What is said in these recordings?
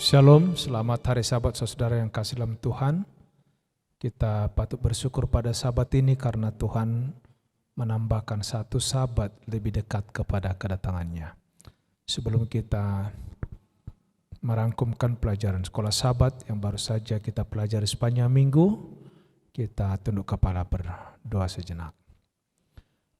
Shalom, selamat hari Sabat saudara yang kasih dalam Tuhan. Kita patut bersyukur pada Sabat ini karena Tuhan menambahkan satu Sabat lebih dekat kepada kedatangannya. Sebelum kita merangkumkan pelajaran sekolah Sabat yang baru saja kita pelajari sepanjang minggu, kita tunduk kepala berdoa sejenak.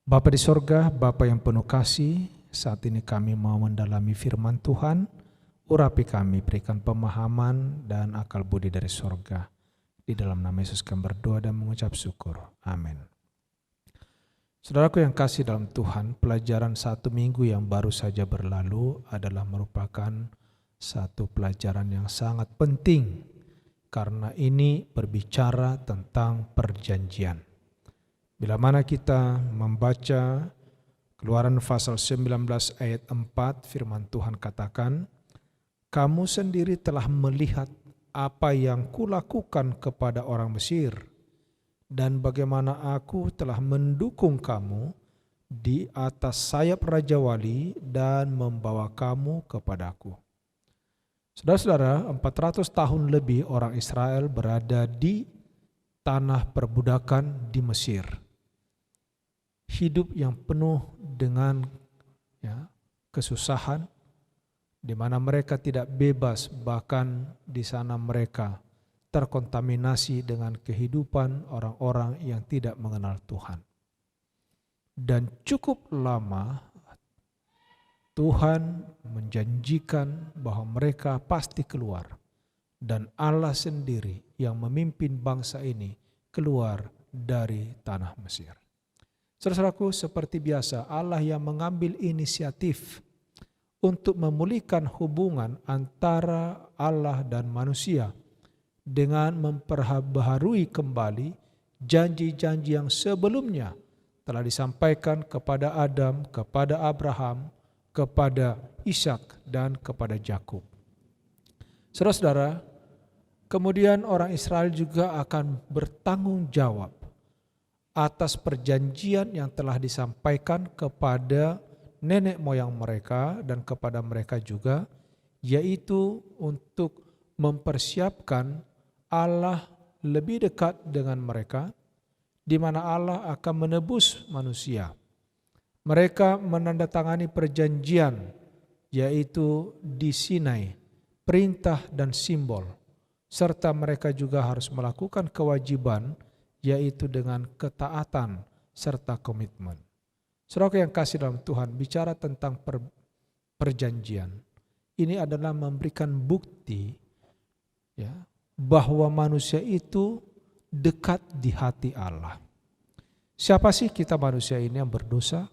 Bapa di sorga, Bapa yang penuh kasih, saat ini kami mau mendalami firman Tuhan. Urapi kami, berikan pemahaman dan akal budi dari sorga. Di dalam nama Yesus kami berdoa dan mengucap syukur. Amin. Saudaraku yang kasih dalam Tuhan, pelajaran satu minggu yang baru saja berlalu adalah merupakan satu pelajaran yang sangat penting. Karena ini berbicara tentang perjanjian. Bila mana kita membaca Keluaran pasal 19 ayat 4, firman Tuhan katakan, "Kamu sendiri telah melihat apa yang kulakukan kepada orang Mesir, dan bagaimana aku telah mendukung kamu di atas sayap Raja Wali dan membawa kamu kepadaku." Saudara-saudara, 400 tahun lebih orang Israel berada di tanah perbudakan di Mesir. Hidup yang penuh dengan kesusahan, di mana mereka tidak bebas, bahkan di sana mereka terkontaminasi dengan kehidupan orang-orang yang tidak mengenal Tuhan. Dan cukup lama Tuhan menjanjikan bahwa mereka pasti keluar, dan Allah sendiri yang memimpin bangsa ini keluar dari tanah Mesir. Saudaraku, seperti biasa Allah yang mengambil inisiatif untuk memulihkan hubungan antara Allah dan manusia dengan memperbaharui kembali janji-janji yang sebelumnya telah disampaikan kepada Adam, kepada Abraham, kepada Ishak, dan kepada Yakub. Saudara-saudara, kemudian orang Israel juga akan bertanggung jawab atas perjanjian yang telah disampaikan kepada nenek moyang mereka dan kepada mereka juga, yaitu untuk mempersiapkan Allah lebih dekat dengan mereka, di mana Allah akan menebus manusia. Mereka menandatangani perjanjian, yaitu di Sinai, perintah dan simbol, serta mereka juga harus melakukan kewajiban, yaitu dengan ketaatan serta komitmen. Saudara yang kasih dalam Tuhan, bicara tentang perjanjian, ini adalah memberikan bukti bahwa manusia itu dekat di hati Allah. Siapa sih kita manusia ini yang berdosa?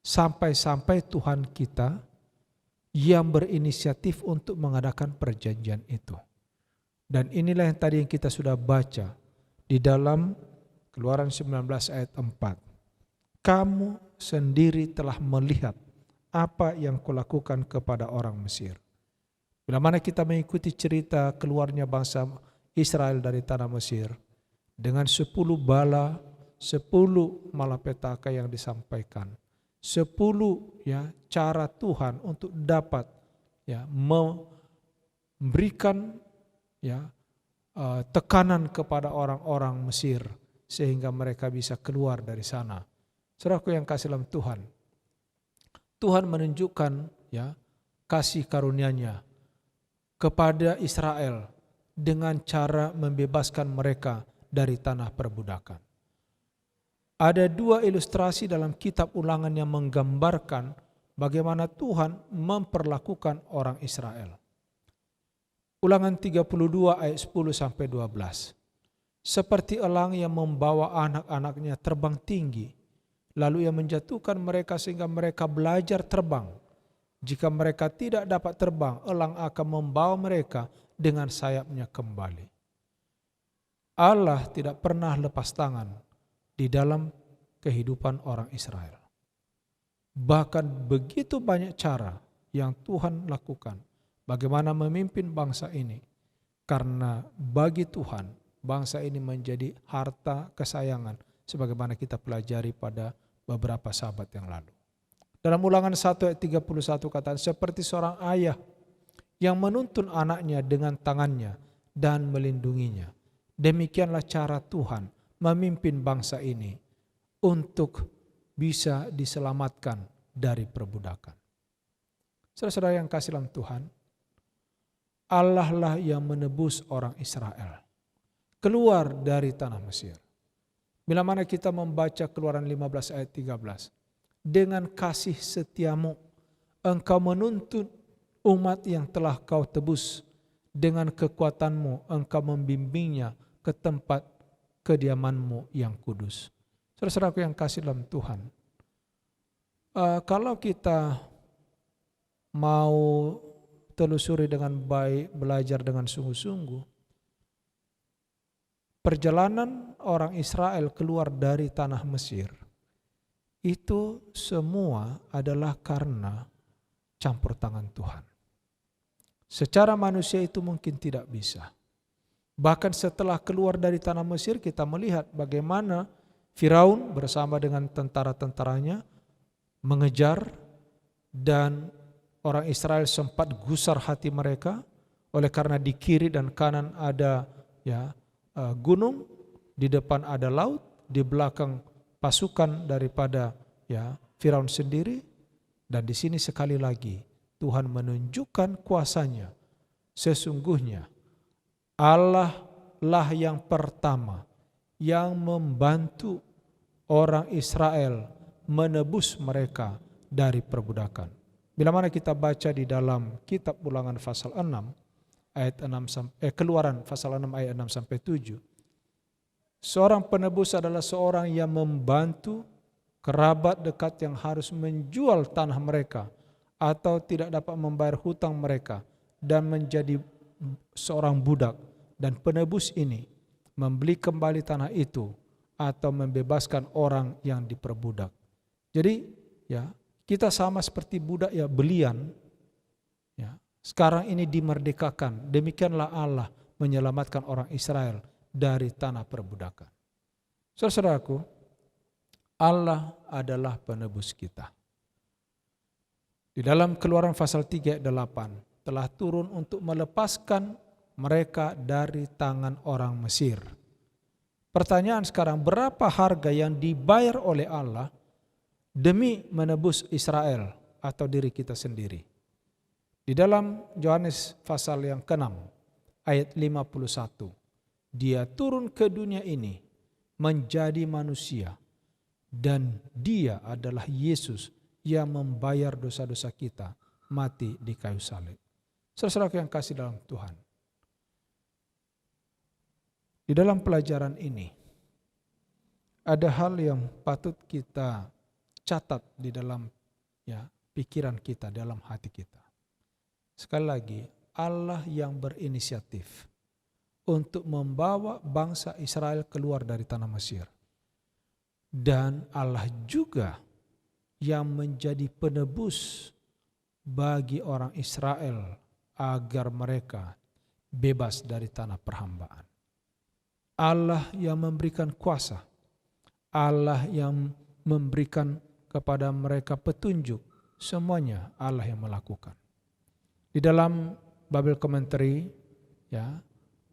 Sampai-sampai Tuhan kita yang berinisiatif untuk mengadakan perjanjian itu. Dan inilah yang tadi yang kita sudah baca di dalam Keluaran 19 ayat 4. "Kamu sendiri telah melihat apa yang kulakukan kepada orang Mesir." Bila mana kita mengikuti cerita keluarnya bangsa Israel dari tanah Mesir, dengan 10 bala, 10 malapetaka yang disampaikan, 10 cara Tuhan untuk dapat memberikan tekanan kepada orang-orang Mesir sehingga mereka bisa keluar dari sana. Saudaraku yang kasih dalam Tuhan, Tuhan menunjukkan kasih karunia-Nya kepada Israel dengan cara membebaskan mereka dari tanah perbudakan. Ada 2 ilustrasi dalam kitab Ulangan yang menggambarkan bagaimana Tuhan memperlakukan orang Israel. Ulangan 32 ayat 10-12. "Seperti elang yang membawa anak-anaknya terbang tinggi, lalu ia menjatuhkan mereka sehingga mereka belajar terbang. Jika mereka tidak dapat terbang, elang akan membawa mereka dengan sayapnya kembali." Allah tidak pernah lepas tangan di dalam kehidupan orang Israel. Bahkan begitu banyak cara yang Tuhan lakukan bagaimana memimpin bangsa ini. Karena bagi Tuhan, bangsa ini menjadi harta kesayangan sebagaimana kita pelajari pada beberapa sahabat yang lalu. Dalam Ulangan 1 ayat 31 kata, "Seperti seorang ayah yang menuntun anaknya dengan tangannya dan melindunginya. Demikianlah cara Tuhan memimpin bangsa ini untuk bisa diselamatkan dari perbudakan. Saudara-saudara yang kasih dalam Tuhan, Allah lah yang menebus orang Israel keluar dari tanah Mesir. Bila mana kita membaca Keluaran 15 ayat 13, dengan kasih setiamu engkau menuntun umat yang telah kau tebus, dengan kekuatanmu engkau membimbingnya ke tempat kediamanmu yang kudus. Saudara-saudaraku yang kasih dalam Tuhan, kalau kita mau telusuri dengan baik, belajar dengan sungguh-sungguh, perjalanan orang Israel keluar dari tanah Mesir itu semua adalah karena campur tangan Tuhan. Secara manusia itu mungkin tidak bisa. Bahkan setelah keluar dari tanah Mesir, kita melihat bagaimana Firaun bersama dengan tentara-tentaranya mengejar, dan orang Israel sempat gusar hati mereka oleh karena di kiri dan kanan ada gunung, di depan ada laut, di belakang pasukan daripada Firaun sendiri. Dan di sini sekali lagi Tuhan menunjukkan kuasanya. Sesungguhnya Allah lah yang pertama yang membantu orang Israel menebus mereka dari perbudakan. Bila mana kita baca di dalam kitab Ulangan pasal 6 ayat 6 Keluaran pasal 6 ayat 6 sampai 7. Seorang penebus adalah seorang yang membantu kerabat dekat yang harus menjual tanah mereka atau tidak dapat membayar hutang mereka dan menjadi seorang budak, dan penebus ini membeli kembali tanah itu atau membebaskan orang yang diperbudak. Jadi kita sama seperti budak belian, sekarang ini dimerdekakan. Demikianlah Allah menyelamatkan orang Israel dari tanah perbudakan. Saudaraku, Allah adalah penebus kita. Di dalam Keluaran pasal 3 ayat 8, telah turun untuk melepaskan mereka dari tangan orang Mesir. Pertanyaan sekarang, berapa harga yang dibayar oleh Allah demi menebus Israel atau diri kita sendiri? Di dalam Yohanes pasal yang ke-6 ayat 51, Dia turun ke dunia ini menjadi manusia, dan Dia adalah Yesus yang membayar dosa-dosa kita mati di kayu salib. Saudara-saudara yang kasih dalam Tuhan, di dalam pelajaran ini ada hal yang patut kita catat di dalam pikiran kita, dalam hati kita. Sekali lagi, Allah yang berinisiatif untuk membawa bangsa Israel keluar dari tanah Mesir. Dan Allah juga yang menjadi penebus bagi orang Israel agar mereka bebas dari tanah perhambaan. Allah yang memberikan kuasa, Allah yang memberikan kepada mereka petunjuk, semuanya Allah yang melakukan. Di dalam Bible Commentary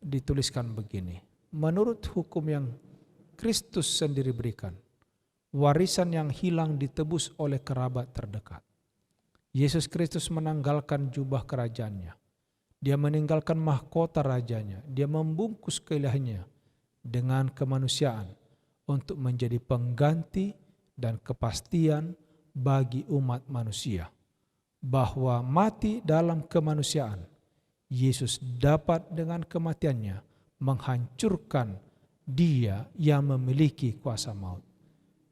dituliskan begini, menurut hukum yang Kristus sendiri berikan, warisan yang hilang ditebus oleh kerabat terdekat. Yesus Kristus menanggalkan jubah kerajaannya. Dia meninggalkan mahkota rajanya. Dia membungkus keilahiannya dengan kemanusiaan untuk menjadi pengganti dan kepastian bagi umat manusia bahwa mati dalam kemanusiaan, Yesus dapat dengan kematiannya menghancurkan dia yang memiliki kuasa maut.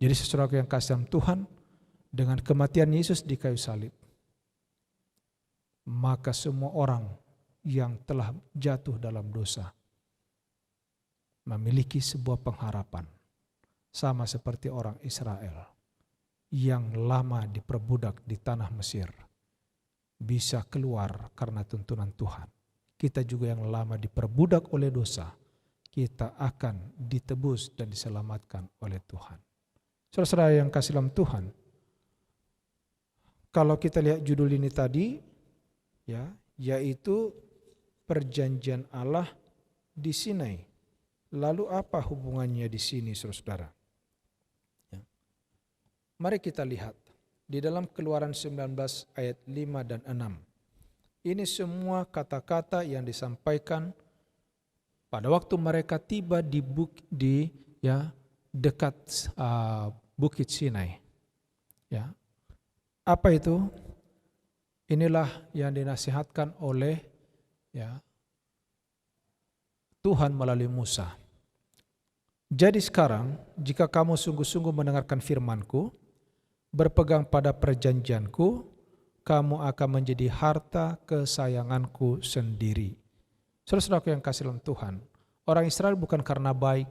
Jadi saudara yang kasih dalam Tuhan, dengan kematian Yesus di kayu salib, maka semua orang yang telah jatuh dalam dosa memiliki sebuah pengharapan, sama seperti orang Israel yang lama diperbudak di tanah Mesir bisa keluar karena tuntunan Tuhan. Kita juga yang lama diperbudak oleh dosa, kita akan ditebus dan diselamatkan oleh Tuhan. Saudara-saudara yang kasih dalam Tuhan, kalau kita lihat judul ini tadi, yaitu perjanjian Allah di Sinai. Lalu apa hubungannya di sini, saudara-saudara? Ya. Mari kita lihat di dalam Keluaran 19 ayat 5 dan 6. Ini semua kata-kata yang disampaikan pada waktu mereka tiba di dekat Bukit Sinai. Ya. Apa itu? Inilah yang dinasihatkan oleh Tuhan melalui Musa. Jadi sekarang, jika kamu sungguh-sungguh mendengarkan firman-Ku, berpegang pada perjanjian-Ku, kamu akan menjadi harta kesayangan-Ku sendiri. Saudara-saudaraku yang kasih dalam Tuhan, orang Israel bukan karena baik,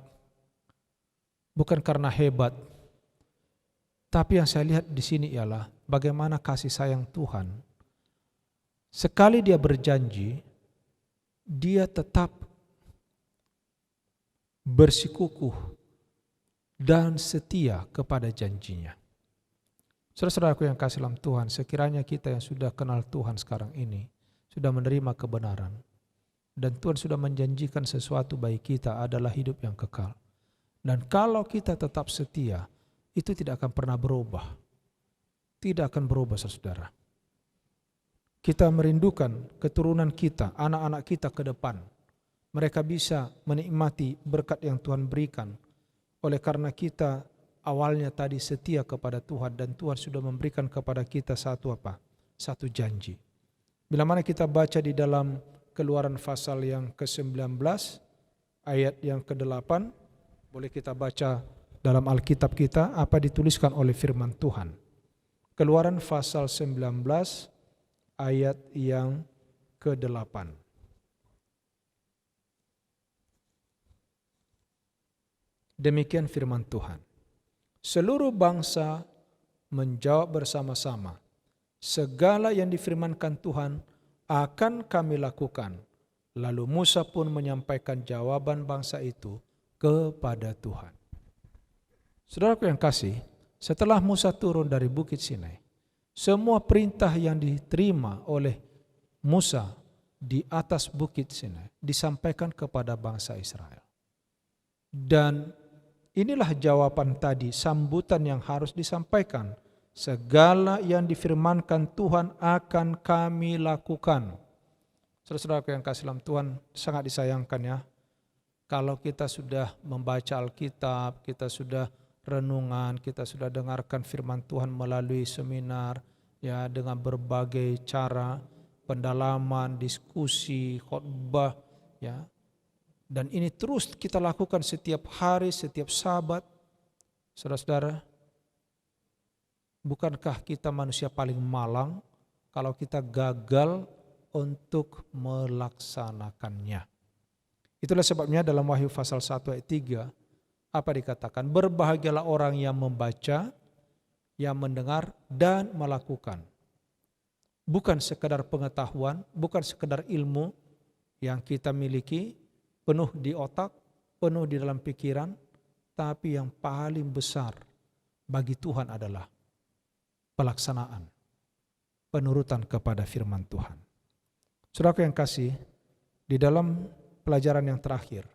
bukan karena hebat, tapi yang saya lihat di sini ialah bagaimana kasih sayang Tuhan. Sekali Dia berjanji, Dia tetap bersikukuh dan setia kepada janjinya. Saudara-saudaraku yang kasih dalam Tuhan, sekiranya kita yang sudah kenal Tuhan sekarang ini, sudah menerima kebenaran, dan Tuhan sudah menjanjikan sesuatu bagi kita adalah hidup yang kekal. Dan kalau kita tetap setia, itu tidak akan pernah berubah. Tidak akan berubah, saudara. Kita merindukan keturunan kita, anak-anak kita ke depan. Mereka bisa menikmati berkat yang Tuhan berikan. Oleh karena kita awalnya tadi setia kepada Tuhan dan Tuhan sudah memberikan kepada kita satu janji. Bila mana kita baca di dalam Keluaran pasal yang ke-19 ayat yang ke-8, boleh kita baca dalam Alkitab kita apa dituliskan oleh firman Tuhan. Keluaran pasal 19 ayat yang ke-8. Demikian firman Tuhan. Seluruh bangsa menjawab bersama-sama, segala yang difirmankan Tuhan akan kami lakukan. Lalu Musa pun menyampaikan jawaban bangsa itu kepada Tuhan. Saudaraku yang kasih, setelah Musa turun dari Bukit Sinai, semua perintah yang diterima oleh Musa di atas Bukit Sinai disampaikan kepada bangsa Israel. Dan inilah jawaban tadi, sambutan yang harus disampaikan. Segala yang difirmankan Tuhan akan kami lakukan. Saudara-saudara yang kasih dalam Tuhan, sangat disayangkan ya. Kalau kita sudah membaca Alkitab, kita sudah renungan, kita sudah dengarkan firman Tuhan melalui seminar, ya dengan berbagai cara, pendalaman, diskusi, khotbah, ya. Dan ini terus kita lakukan setiap hari, setiap Sabat. Saudara-saudara, bukankah kita manusia paling malang kalau kita gagal untuk melaksanakannya? Itulah sebabnya dalam Wahyu pasal 1 ayat 3, apa dikatakan? Berbahagialah orang yang membaca, yang mendengar, dan melakukan. Bukan sekadar pengetahuan, bukan sekadar ilmu yang kita miliki, penuh di otak, penuh di dalam pikiran, tapi yang paling besar bagi Tuhan adalah pelaksanaan, penurutan kepada firman Tuhan. Saudaraku yang kasih, di dalam pelajaran yang terakhir,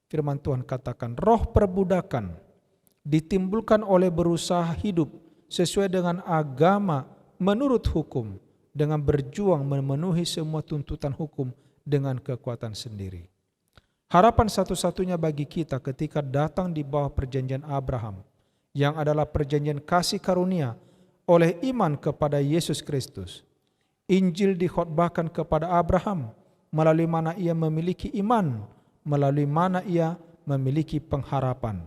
firman Tuhan katakan, roh perbudakan ditimbulkan oleh berusaha hidup sesuai dengan agama menurut hukum, dengan berjuang memenuhi semua tuntutan hukum dengan kekuatan sendiri. Harapan satu-satunya bagi kita ketika datang di bawah perjanjian Abraham, yang adalah perjanjian kasih karunia oleh iman kepada Yesus Kristus. Injil dikhotbahkan kepada Abraham, melalui mana ia memiliki iman, melalui mana ia memiliki pengharapan.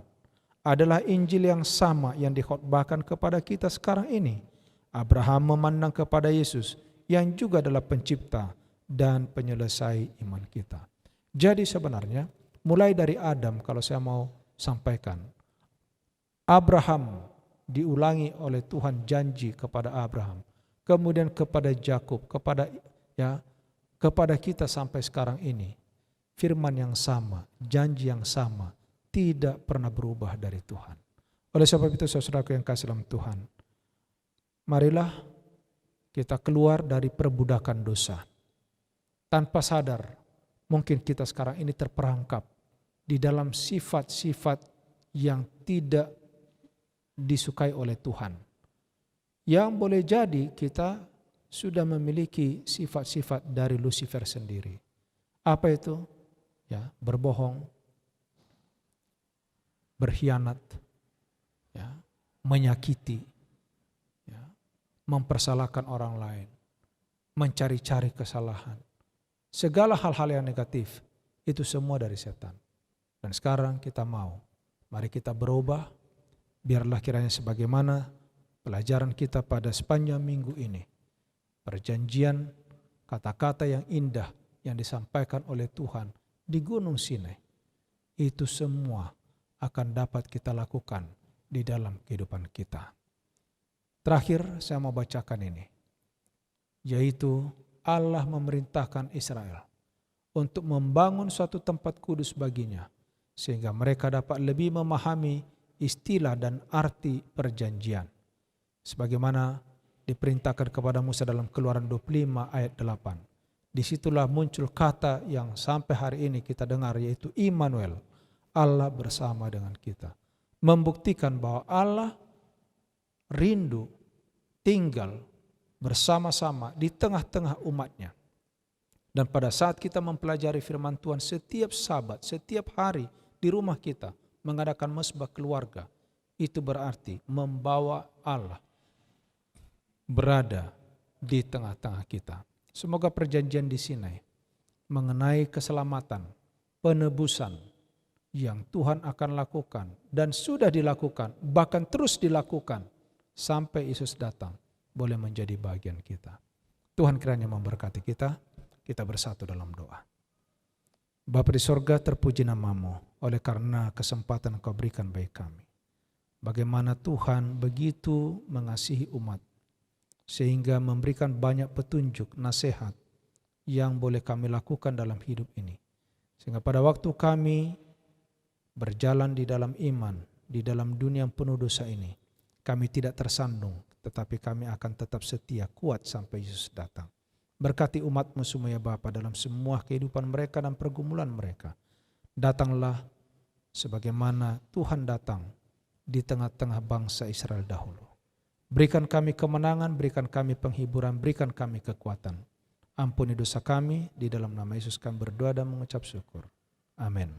Adalah Injil yang sama yang dikhotbahkan kepada kita sekarang ini. Abraham memandang kepada Yesus, yang juga adalah pencipta dan penyelesai iman kita. Jadi sebenarnya mulai dari Adam, kalau saya mau sampaikan, Abraham diulangi oleh Tuhan janji kepada Abraham, kemudian kepada Yakub, kepada kita sampai sekarang ini. Firman yang sama, janji yang sama, tidak pernah berubah dari Tuhan. Oleh sebab itu saudaraku yang kasih dalam Tuhan, marilah kita keluar dari perbudakan dosa. tanpa sadar mungkin kita sekarang ini terperangkap di dalam sifat-sifat yang tidak disukai oleh Tuhan. Yang boleh jadi kita sudah memiliki sifat-sifat dari Lucifer sendiri. Apa itu? Ya, berbohong, berkhianat, ya, menyakiti, ya, mempersalahkan orang lain, mencari-cari kesalahan. Segala hal-hal yang negatif itu semua dari setan. Dan sekarang kita mari kita berubah. Biarlah kiranya sebagaimana pelajaran kita pada sepanjang minggu ini, perjanjian, kata-kata yang indah yang disampaikan oleh Tuhan di Gunung Sinai, itu semua akan dapat kita lakukan di dalam kehidupan kita. Terakhir saya mau bacakan ini, yaitu Allah memerintahkan Israel untuk membangun suatu tempat kudus baginya, sehingga mereka dapat lebih memahami istilah dan arti perjanjian. Sebagaimana diperintahkan kepada Musa dalam Keluaran 25 ayat 8. Disitulah muncul kata yang sampai hari ini kita dengar, yaitu Immanuel, Allah bersama dengan kita. Membuktikan bahwa Allah rindu tinggal bersama-sama di tengah-tengah umatnya. Dan pada saat kita mempelajari firman Tuhan setiap Sabat, setiap hari di rumah kita, mengadakan mesbah keluarga, itu berarti membawa Allah berada di tengah-tengah kita. Semoga perjanjian di Sinai mengenai keselamatan, penebusan yang Tuhan akan lakukan dan sudah dilakukan, bahkan terus dilakukan sampai Yesus datang, boleh menjadi bagian kita. Tuhan kiranya memberkati kita. Kita bersatu dalam doa. Bapa di sorga, terpuji nama-Mu oleh karena kesempatan Kau berikan bagi kami. Bagaimana Tuhan begitu mengasihi umat, sehingga memberikan banyak petunjuk, nasihat yang boleh kami lakukan dalam hidup ini. Sehingga pada waktu kami berjalan di dalam iman, di dalam dunia yang penuh dosa ini, kami tidak tersandung, tetapi kami akan tetap setia, kuat sampai Yesus datang. Berkati umat-Mu semua ya Bapa dalam semua kehidupan mereka dan pergumulan mereka. Datanglah sebagaimana Tuhan datang di tengah-tengah bangsa Israel dahulu. Berikan kami kemenangan, berikan kami penghiburan, berikan kami kekuatan. Ampuni dosa kami, di dalam nama Yesus kami berdoa dan mengucap syukur. Amin.